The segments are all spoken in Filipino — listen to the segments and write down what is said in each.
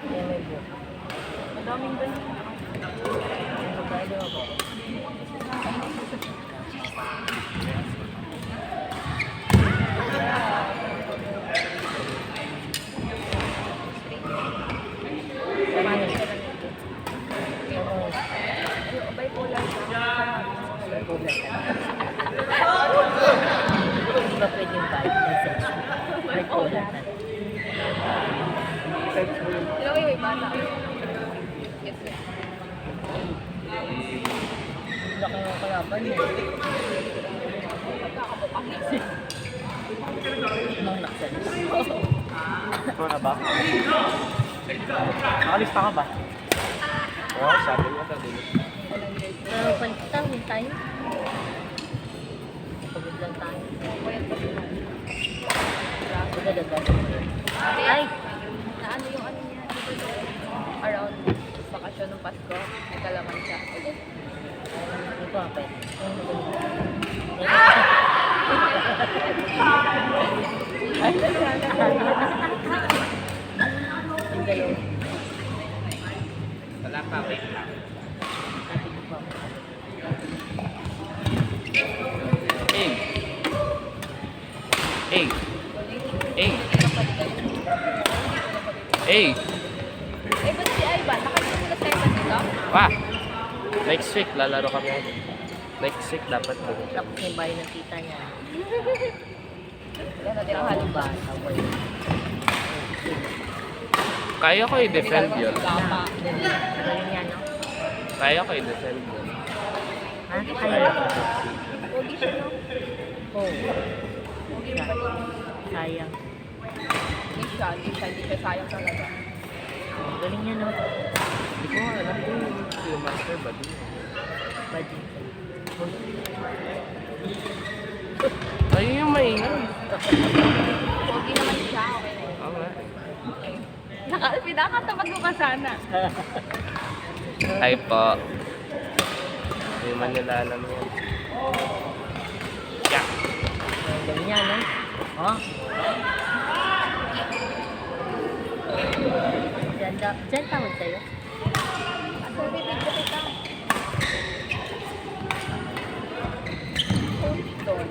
Yan may book. Madaming ganyan. Magkano ako? Bipolar siya. Hindi ba pwede yung vibe ng sex? Bipolar na. Sino kayo may bata? Yes, sir. Laki ng kalaban eh. Nung naksalita. Ito na ba? Nakalista ka ba? Oo, sabi mo ka din. Pero pantawin tayo. Pagod lang tayo. Pagdadagan. Ay! Na ano yung ano niya? Around bakasyon ng Pasko. May kalaman siya. Ito ang pwede. Ay, Yung dalawa. Wala pa, wait lang. Egg. Egg. Egg. Egg. eh, ba't si Ivan? Nakalimutan mo na sa Ivan dito? Wah! Next week, lalaro kami. Next week, dapat mo. Tapos may bayo ng tita niya. Wala na tirang halo ba? Sabay. Kaya ko i-defend yun. Tama. Galing yan, no? Kaya ko i-defend yun. Ha? Kaya ko. Pogi siya, no? Oo. Pogi rin pala. Sayang. Hindi siya sayang talaga. Galing yan, no? Hindi ko alam kung yung master ba din. Badi. Ayun yung maingay. Pogi naman siya, okay na yun. Oo nga. Pinakatapat mo pa sana. Hi po. Hindi man nila alam yan. Yeah. Galing yan, no? Oh. Diyan tawag sa'yo? Ako, bibig ko kita. Houston.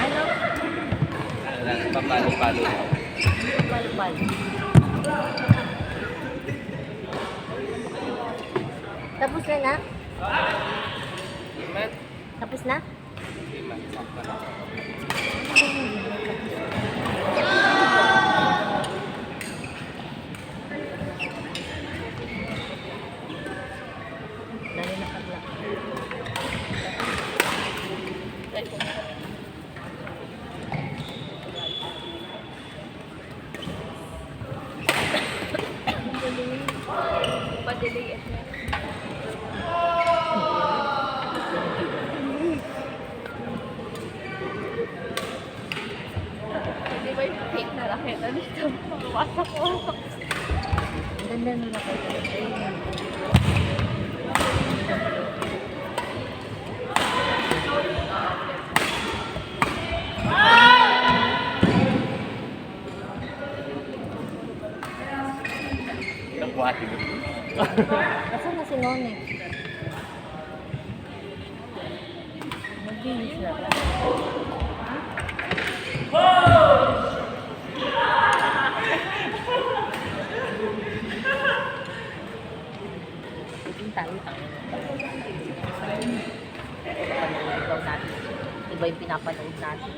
Ano? Papalo-palo. Palpal. Tapos na na? Iman. Tapos na? Iman. Sakta na. Lalo na pagla. Pa-delay at na. Hindi ba yung fake na raketa dito? Wasak ko. Ang ganda nung nakita. Nakuhati mo. Nasaan na si None? Magbihis na ba? Itin tayo, Panood natin. Iba yung pinapanood natin.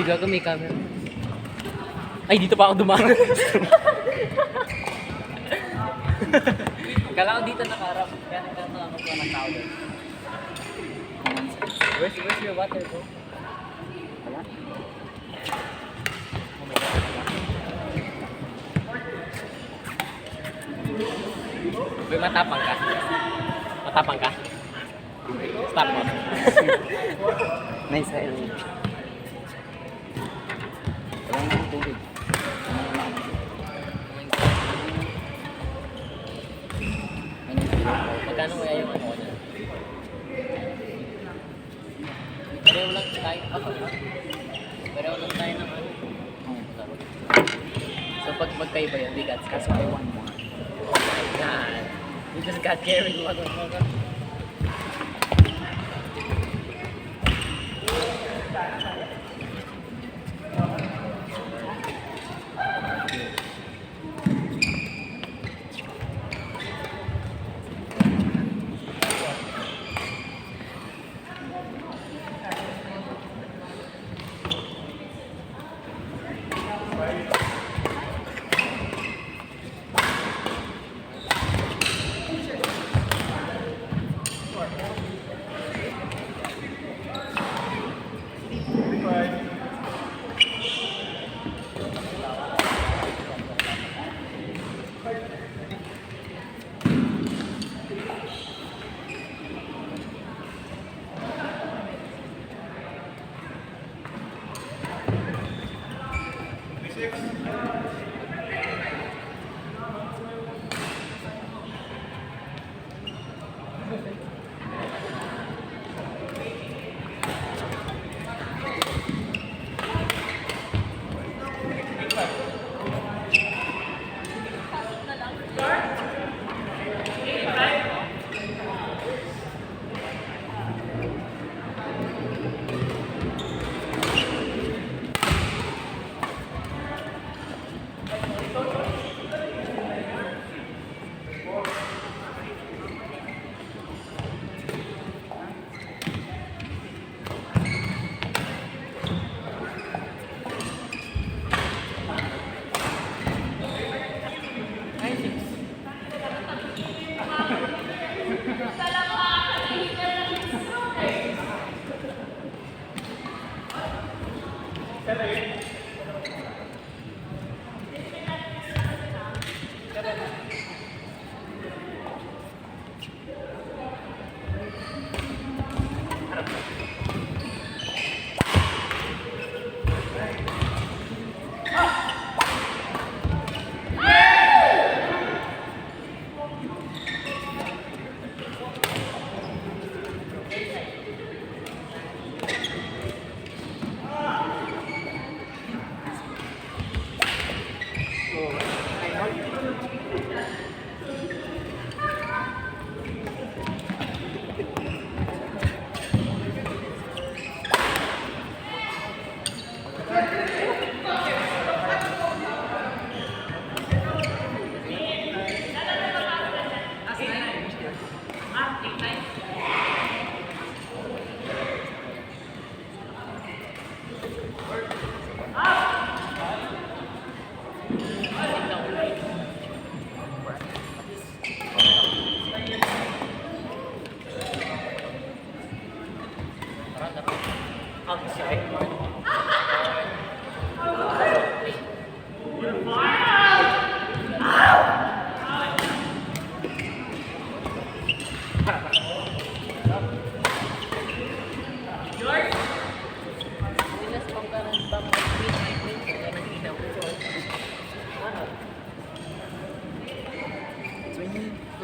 gago, may camera. Ay, dito pa ako dumaan. Kala ko dito nakaharap. Kaya nagtataka ako kung anong tao doon. Where's your water, bro? Wala? Oh my God. Uy, matapang ka. Matapang ka. Stop mo. Nice hair. Wala na ang tubig. Magkano kaya yung ano niya? Pareho lang tayo. Pareho lang tayo ng ano. So pag magkaiba yun, bigat. Kaso I want more. God. You just got carried, motherfucker.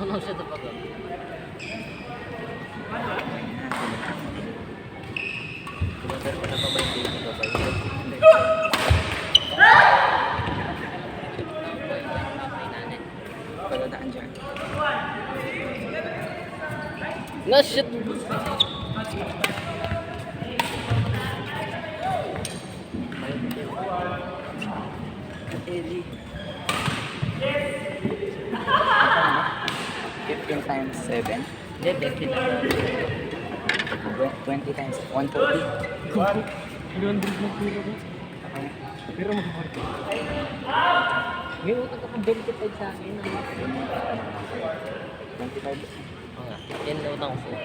Ano siya ito pag Pero pa na pa ba yung baby ko ba yun? Paladaan dyan. No shit! Eli. 15 times 7. Hindi, 20 na. 20 times 140. 200 na kilo. Pero mag-work. May utang ka pang 25 sa akin. 25. Oo nga. Yan na utang ko sa'yo.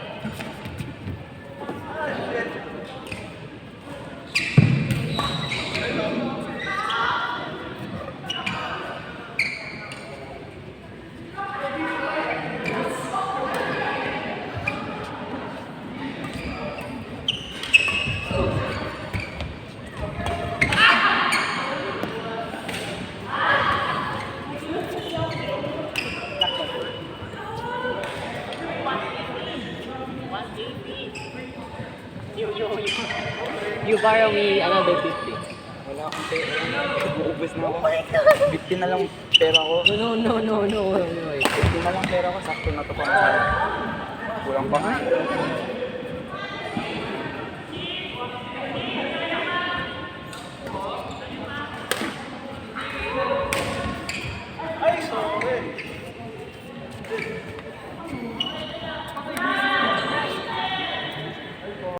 You borrow me another 50. Wala akong pera. Uubos na ako. 50 na lang pera ko. No. 50 na lang pera ko. Sakto na to pang sa. Kulang pa nga.